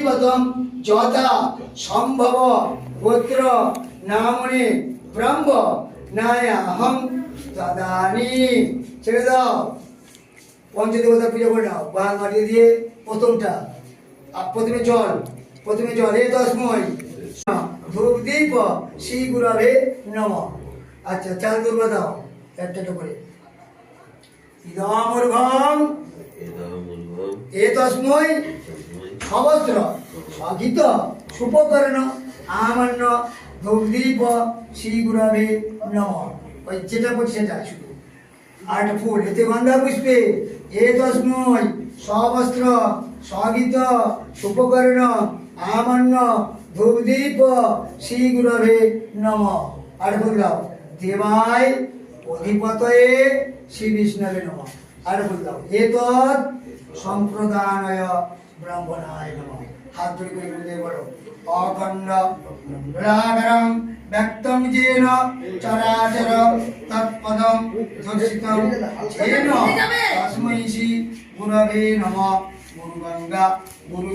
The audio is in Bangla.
দৈবতম যথা সম্ভব গোত্র নামনে ব্রহ্ম নায়াহং তদানি। ছেড়ে দাও, পঞ্চদেবতা পুজো করে নাও। বাল মাটি দিয়ে প্রথমটা, প্রথমে জল এ তস্মৈ ধূপ দীপ শ্রী গুরবে নমঃ। আচ্ছা, চাল দুর্বা দাও একটা করে। ইদমূর্ঘম এ তস্মৈ সবস্ত্র সগীত সুপকর্ণ আমান্য ধূপ দীপ শ্রী গুরবে নমঃ। ওই যেটা বলছি সেটা শুধু। আর একটা ফুল, এতে গন্ধা পুষ্পে এ তস্মৈ সবস্ত্র সগীত সুপকর্ণ আমান্য ধূপ দীপ শ্রী গুরবে নমঃ। আর ফুল দাও। দেবায় অধিপতয়ে শ্রী বিষ্ণবে নমঃ। আর ফুল দাও। এতৎ সম্প্রদানায় ব্রাহ্মণায় নমঃ। হাত ধরে করে বলতে বলো। অখণ্ড মণ্ডলাকারং ব্যক্তং যেন চরাচর তৎপদং দর্শিতং যেন তস্मै শ্রী গুরবে নমঃ। গুরু গঙ্গা গুরু